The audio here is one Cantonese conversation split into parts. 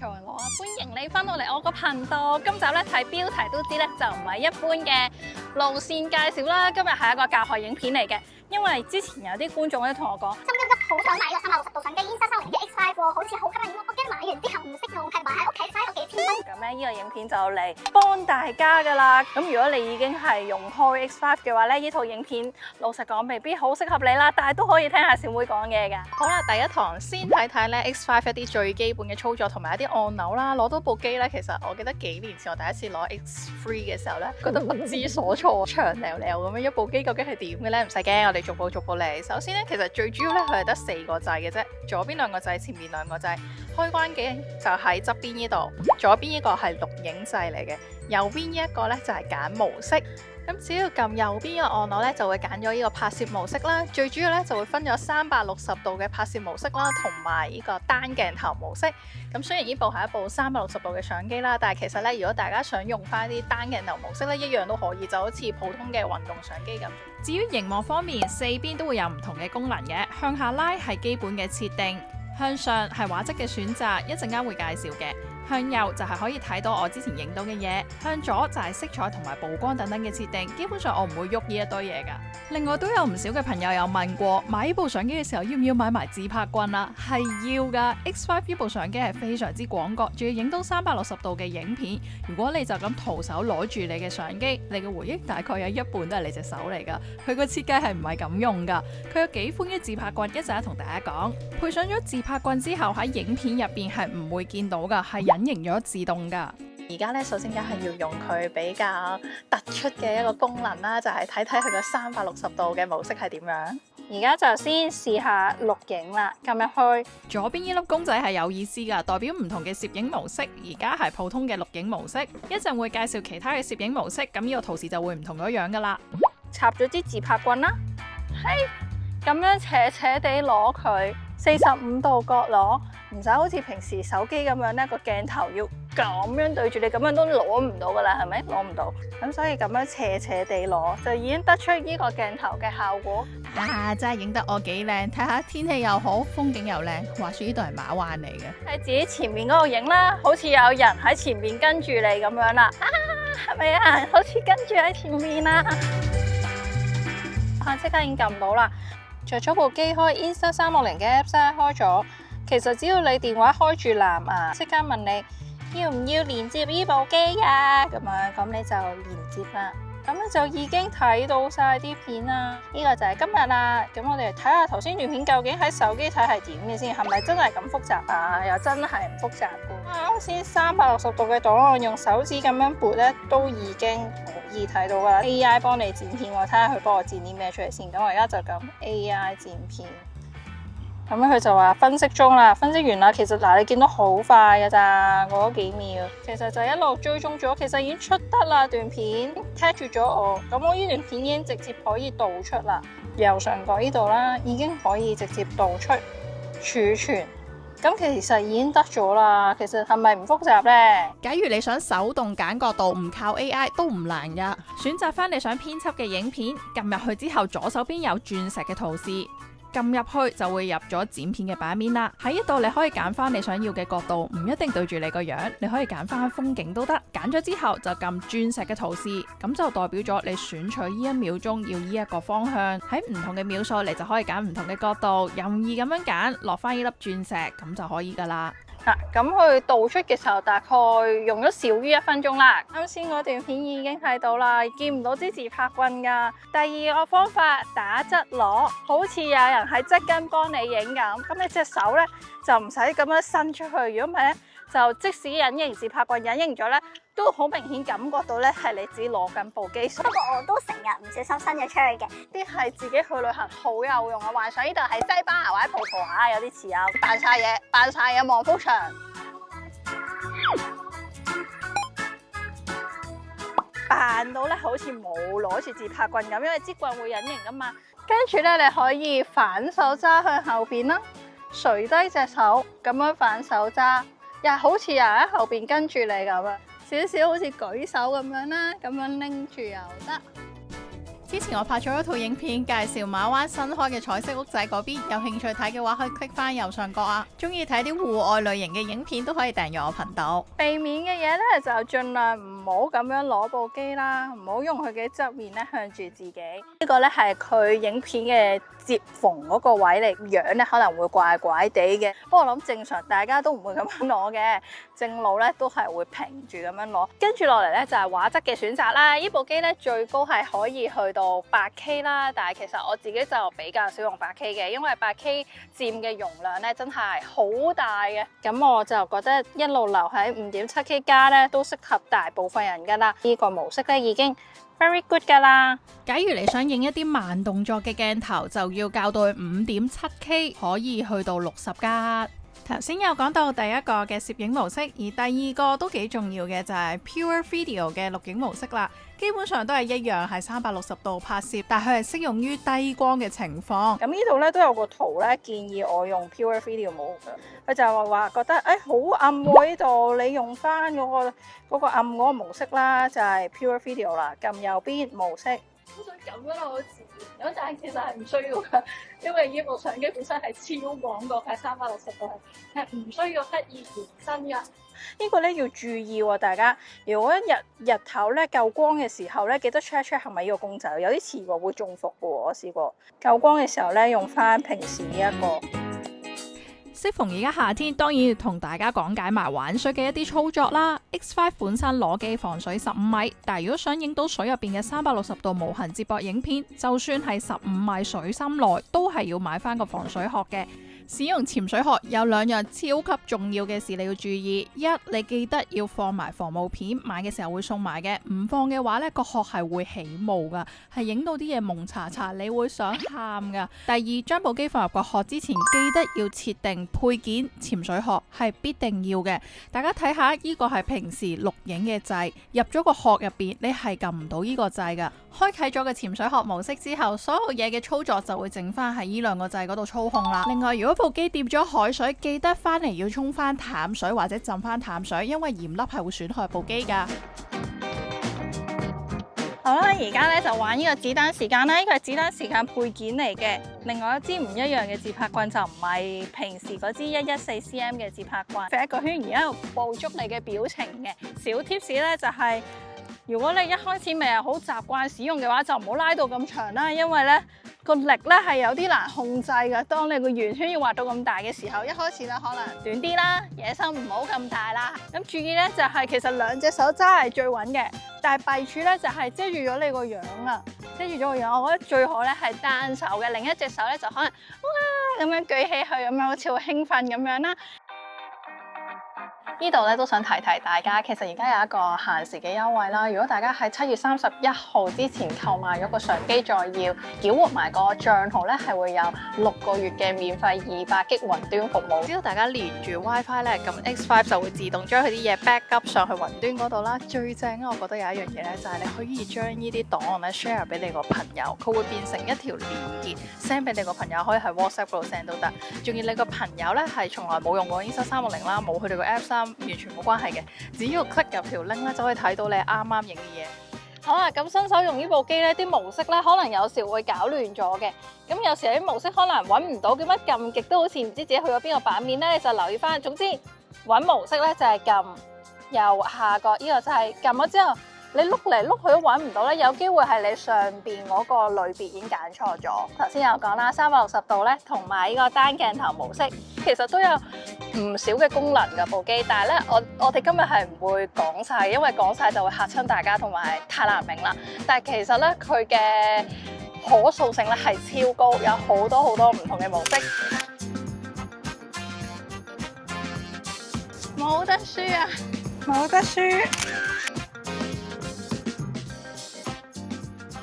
長樂啊！歡迎你翻到嚟我個頻道。今集咧睇標題都知咧，就唔係一般嘅路線介紹啦。今日係一個教學影片嚟嘅，因為之前有啲觀眾咧同我講，心急好想買個360度相機，Insta30嘅 X5 喎，好似好吸引喎，我驚買完之後唔識用，係擺喺屋企嘥咗幾千蚊。咁咧呢個影片就嚟幫大家噶啦。咁如果你已經係用開 X5 嘅話咧，呢套影片老實講未必好適合你啦，但係都可以聽下小妹講嘢噶。好啦，第一堂先睇睇咧 X5 一啲最基本嘅操作同埋一啲按鈕啦。攞到部機咧，其實我記得幾年前我第一次攞 X3 嘅時候咧，覺得不知所措，長溜溜咁樣一部機究竟係點嘅咧？唔使驚，我哋逐步逐步嚟。首先咧，其實最主要咧佢係得4個掣嘅啫，左邊2個掣，前面2個掣。開關嘅就喺側邊呢度，左邊呢個係錄影掣嚟嘅，右邊呢一個咧就係揀模式。咁只要撳右邊個按鈕咧，就會揀咗呢個拍攝模式啦。最主要咧就會分咗360度嘅拍攝模式啦，同埋呢個單鏡頭模式。咁雖然呢部係一部360度嘅相機啦，但係其實咧，如果大家想用翻啲單鏡頭模式咧，一樣都可以，就好似普通嘅運動相機咁。至於熒幕方面，四邊都會有唔同嘅功能嘅，向下拉係基本嘅設定，向上係畫質嘅選擇，一陣間會介紹嘅。向右就係可以睇到我之前影到嘅嘢，向左就係色彩同埋曝光等等嘅設定。基本上我唔會喐呢一堆嘢噶。另外都有唔少嘅朋友有問過，買呢部相機嘅時候要唔要買埋自拍棍啦？係要噶。X5 呢部相機係非常之廣角，仲要影到360度嘅影片。如果你就咁徒手攞住你嘅相機，你嘅回憶大概有一半都係你隻手嚟噶。佢個設計係唔係咁用噶？佢有幾款嘅自拍棍，一陣同大家講。配上咗自拍棍之後，喺影片入邊係唔會見到噶，係隱形咗自動噶。而家咧，首先梗係要用佢比較突出嘅一個功能啦，就係睇睇佢個360度嘅模式係點樣。而家就先試下錄影啦，撳入去。左邊呢粒公仔係有意思噶，代表唔同嘅攝影模式。而家係普通嘅錄影模式，一陣會介紹其他嘅攝影模式，咁呢個圖示就會唔同咗樣噶啦。插咗支自拍棍啦，咁樣斜斜地攞佢45度角攞，唔使好似平時手機咁樣呢個鏡頭要咁樣對住你，咁樣都攞唔到噶啦，係咪？攞唔到，咁所以咁樣斜斜地攞就已經得出呢個鏡頭嘅效果。真係影得我幾靚，睇下天氣又好，風景又靚。話說呢度係馬灣嚟嘅，喺自己前面嗰度影啦，好似有人喺前面跟住你咁樣啦。係咪啊？好似跟住喺前面啦。即刻已經撳唔到啦。着咗部機開 Insta360嘅 Apps 開咗，其實只要你電話開住藍牙，即刻問你要唔要連接呢部機啊？咁樣，咁你就連接啦。咁你就已經睇到晒啲片啦。呢個就係今日啦。咁我哋睇下頭先段片究竟喺手機睇係點嘅先，係咪真係咁複雜啊？又真係唔複雜嘅。啱先360度嘅檔案用手指咁樣撥咧，都已經好易睇到噶啦。AI 幫你剪片，我睇下佢幫我剪啲咩出嚟先。咁我而家就撳 AI 剪片。咁佢就話分析中啦，分析完啦。其實嗱，你見到好快噶咋，過咗幾秒，其實就一路追蹤咗，其實已經出得啦段片，tag 住咗我。咁我呢段片已經直接可以導出啦，右上角呢度啦，已經可以直接導出儲存。咁其實已經得咗啦。其實係咪唔複雜呢？假如你想手動揀角度，唔靠 AI 都唔難噶。選擇翻你想編輯嘅影片，撳入去之後，左手邊有鑽石嘅圖示。撳入去就會入咗剪片嘅版面啦。喺呢度你可以揀翻你想要嘅角度，唔一定對住你個樣，你可以揀翻風景都得。揀咗之後就撳鑽石嘅圖示，咁就代表咗你選取呢1秒鐘要呢一個方向。喺唔同嘅秒數，你就可以揀唔同嘅角度，任意咁樣揀，落翻呢粒鑽石，咁就可以噶啦。咁佢導出嘅時候大概用咗少於1分鐘啦。啱先嗰段片已經睇到啦，見唔到支自拍棍噶。第二個方法打側攞，好似有人喺側跟幫你影咁。咁你隻手咧就唔使咁樣伸出去，如果唔係咧，就即使隱形自拍棍隱形咗咧，都好明顯感覺到咧係你自己攞緊部機。不過我都成日唔小心伸咗出去嘅。啲係自己去旅行好有用啊！幻想呢度係西班牙或者葡萄牙，有啲似啊，扮晒嘢望幅牆，扮到咧好似冇攞住自拍棍咁，因為支棍會隱形噶嘛。跟住咧你可以反手揸向後邊啦，垂低隻手咁樣反手揸，又好似有人喺後邊跟住你咁啊，少少好似舉手咁樣啦，咁樣拎住又得。之前我拍咗一套影片介紹馬灣新開嘅彩色屋仔嗰邊，有興趣睇嘅話可以 click 翻右上角啊。中意睇啲戶外類型嘅影片都可以訂閱我頻道。避免嘅嘢呢，就盡量唔好咁樣攞部機啦，唔好用佢嘅側面咧向住自己。呢個呢係佢影片嘅接縫嗰個位嚟，樣呢可能會怪怪地嘅。不過我諗正常大家都唔會咁樣攞嘅，正路呢都係會平住咁樣攞。跟住落嚟呢，就係畫質嘅選擇啦。呢部機呢，最高係可以去到 8K 啦，但係其實我自己就比較少用 8K 嘅，因為 8K 佔嘅容量呢真係好大嘅。咁我就覺得一路留喺 5.7K 加呢都適合大部分人噶啦。呢個模式呢已經 very good 噶啦。假如你想影一啲慢動作嘅鏡頭，就要校到去 5.7K， 可以去到60加。頭先有講到第一個嘅攝影模式，而第二個都幾重要嘅就係 Pure Video 嘅錄影模式啦。基本上都係一樣，係360度拍攝，但係佢係適用於低光嘅情況。咁呢度咧都有個圖咧，建議我用 Pure Video 模式。佢就話覺得好暗喎，呢度你用翻嗰個暗嗰個模式啦，就係 Pure Video 啦。撳右邊模式，好想撳咗落去自然，咁但係其實係唔需要㗎，因為呢部相機本身係超廣角，係360度，係唔需要刻意延伸㗎。呢個咧要注意喎，大家如果日頭咧夠光嘅時候咧，記得 check 係咪呢個公仔，有啲似喎會中伏嘅喎，我試過夠光嘅時候咧用翻平時呢一個。適逢而家夏天，當然要同大家講解埋玩水嘅一啲操作啦。X5 本身裸機防水15米，但係如果想影到水入邊嘅360度無痕接駁影片，就算係15米水深內，都係要買翻個防水殼嘅。使用潛水殼有兩樣超級重要嘅事你要注意，一，你記得要放埋防霧片，買嘅時候會送埋嘅，唔放嘅話呢個殼係會起霧噶，係影到啲嘢蒙查查，你會想喊噶。第二，將部機放入個殼之前，記得要設定配件潛水殼係必定要嘅。大家睇下呢個係平時錄影嘅掣，入咗個殼入邊，你係撳唔到呢個掣噶。開啟咗個潛水殼模式之後，所有嘢嘅操作就會剩翻喺呢兩個掣嗰度操控啦。另外，如果部機掂咗海水，記得翻嚟要沖翻淡水或者浸翻淡水，因為鹽粒係會損害部機噶。好啦，而家咧就玩呢個子彈時間啦，呢個係子彈時間配件嚟嘅。另外一支唔一樣嘅自拍棍就唔係平時嗰支114cm 嘅自拍棍，揈一個圈而喺度捕捉你嘅表情嘅。小 tips 咧就係，如果你一開始未係好習慣使用嘅話，就唔好拉到咁長啦，因為咧個力咧係有啲難控制嘅。當你個圓圈要畫到咁大嘅時候，一開始咧可能短啲啦，野心唔好咁大啦。咁注意咧就係其實兩隻手揸係最穩嘅，但係弊處咧就係遮住咗你個樣啊，遮住咗個樣。我覺得最好咧係單手嘅，另一隻手咧就可能哇咁樣舉起佢咁樣，好似好興奮咁樣啦。呢度咧都想提提大家，其實而家有一個限時嘅優惠啦。如果大家喺7月31號之前購買咗個相機，再要繳活埋個帳號咧，係會有6個月嘅免費200G 雲端服務。只要大家連住 WiFi 咧，咁 X5 就會自動將佢啲嘢 back up 上去雲端嗰度啦。最正咧，我覺得有一樣嘢咧，就係你可以將呢啲檔案咧 share 俾你個朋友，佢會變成一條連結 send 俾你個朋友，可以喺 WhatsApp 嗰度 send 都得。仲要你個朋友咧係從來冇用過 Insta360啦，冇佢哋個 App3。完全冇關係嘅，只要 click 入條 link 咧，就可以睇到你啱啱影嘅嘢。好啦，咁新手用呢部機咧，啲模式咧可能有時會搞亂咗嘅。咁有時有啲模式可能揾唔到，點解撳極都好似唔知自己去咗邊個版面咧？你就留意翻。總之揾模式咧就係撳右下角呢個就係撳咗之後，你碌嚟碌去都揾唔到咧，有機會係你上邊嗰個類別已經揀錯咗。頭先有講啦，360度咧同埋呢個單鏡頭模式，其實都有唔少嘅功能嘅部機，但係咧我哋今日係唔會講晒，因為講晒就會嚇親大家同埋太難明啦。但係其實咧佢嘅可塑性咧係超高，有好多唔同嘅模式。冇得輸啊！冇得輸。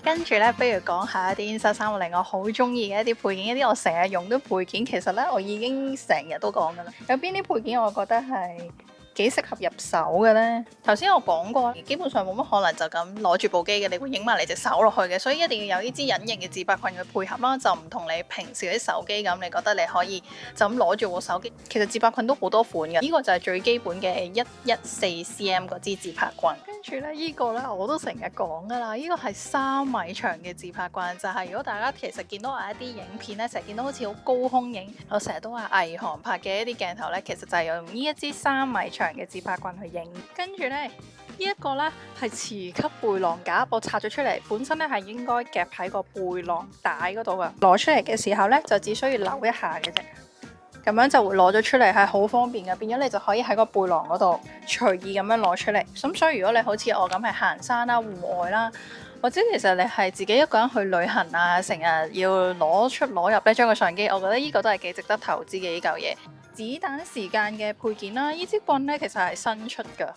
跟住咧，不如講下一啲 Insta360我好中意嘅一啲配件，一啲我成日用嘅配件。其實咧，我已經成日都講噶啦。有邊啲配件我覺得係幾適合入手嘅咧？頭先我講過，基本上冇乜可能就咁攞住部機嘅，你會影埋你隻手落去嘅，所以一定要有呢支隱形嘅自拍棍去配合啦。就唔同你平時啲手機咁，你覺得你可以就咁攞住部手機。其實自拍棍都好多款嘅，呢個就係最基本嘅114cm嗰支自拍棍。跟住咧，呢個咧我都成日講噶啦，呢個係3米長嘅自拍棍，就係如果大家其實見到我一啲影片咧，成日見到好似好高空影，我成日都話偽韓拍嘅一啲鏡頭咧，其實就係用呢一支3米長嘅自拍棍去影。跟住咧，呢一個咧係磁吸背囊架，我拆咗出嚟，本身咧係應該夾喺個背囊帶嗰度噶，攞出嚟嘅時候咧就只需要扭一下嘅啫。咁樣就會攞咗出嚟，係好方便嘅。變咗你就可以喺個背囊嗰度隨意咁樣攞出嚟。咁所以如果你好似我咁係行山啦、戶外啦，或者其實你係自己一個人去旅行啊，成日要攞出攞入呢張個相機，我覺得呢個都係幾值得投資嘅呢嚿嘢。子彈時間嘅配件啦，呢支棍呢其實係新出㗎，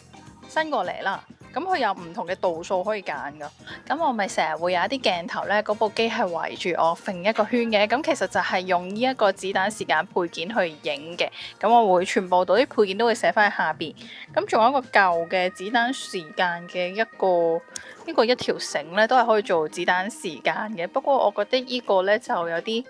新過嚟啦。咁佢有唔同嘅度數可以揀噶，咁我咪成日會有一啲鏡頭呢，嗰部機係圍住我揈一個圈嘅，咁其實就係用呢一個子彈時間配件去影嘅，咁我會全部啲配件都會寫翻喺下邊，咁仲有一個舊嘅子彈時間嘅一條繩呢，都係可以做子彈時間嘅，不過我覺得呢個呢，就有啲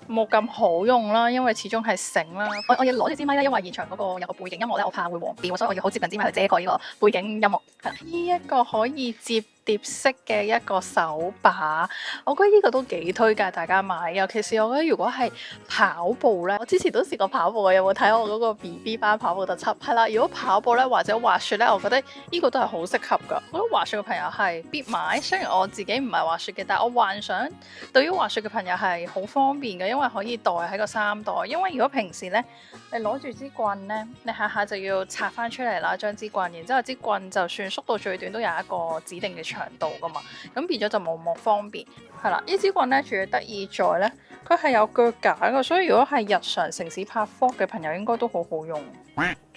冇咁好用啦，因為始終係繩啦。我要攞住支咪咧，因為現場嗰個有個背景音樂咧，我怕會黃標，所以我要好接近支咪去遮蓋呢個背景音樂。呢一個可以摺疊式嘅一個手把，我覺得呢個都幾推介大家買，尤其是我覺得如果係跑步呢，我之前都試過跑步嘅，有冇睇我嗰個 BB 班跑步特輯？係啦，如果跑步呢，或者滑雪呢，我覺得呢個都係好適合㗎。我覺得滑雪嘅朋友係必買，雖然我自己唔係滑雪嘅，但係我幻想對於滑雪嘅朋友係好方便嘅，因為可以袋喺個衫袋。因為如果平時呢，你攞住支棍呢，你下下就要拆翻出嚟啦，將支棍，然之後支棍就算縮到最短都有一個指定嘅長度噶嘛，咁變咗就冇咁方便。係啦，呢支棍咧，仲要得意在咧，佢係有腳架噶，所以如果係日常城市拍 vlog 嘅朋友，應該都好好用。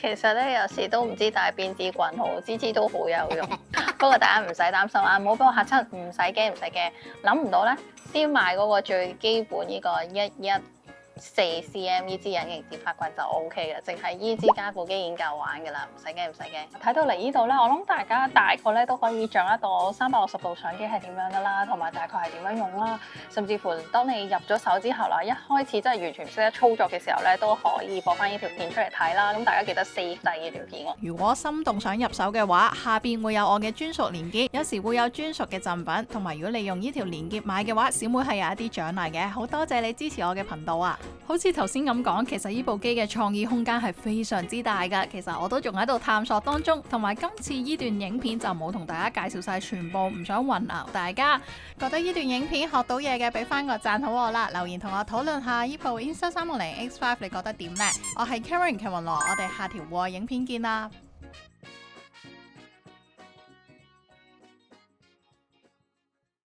其實咧，有時都唔知帶邊支棍好，支支都好有用。不過大家唔使擔心啊，唔好俾我嚇親，唔使驚，唔使驚。諗唔到咧，先買嗰個最基本呢個4cm 呢支隱形自拍棍就 OK 嘅，淨係呢支加部機已經夠玩㗎啦，唔使驚唔使驚。睇到嚟呢度咧，我諗大家大概咧都可以掌握到360度相機係點樣㗎啦，同埋大概係點樣用啦。甚至乎當你入咗手之後啦，一開始真係完全唔識得操作嘅時候咧，都可以播翻呢條片出嚟睇啦。咁大家記得 save 低呢條片喎。如果心動想入手嘅話，下邊會有我嘅專屬連結，有時會有專屬嘅贈品，同埋如果你用呢條連結買嘅話，小妹係有一啲獎勵嘅。好多謝你支持我嘅頻道啊！好似頭先咁講，其實呢部機嘅創意空間係非常之大噶。其實我都仲喺度探索當中，同埋今次呢段影片就冇同大家介紹晒全部，唔想混淆大家。覺得呢段影片學到嘢嘅，俾翻個讚好我啦，留言同我討論下呢部 Insta360 X5 你覺得點呢？我係 Karen 奇雲羅，我哋下條影片見啦。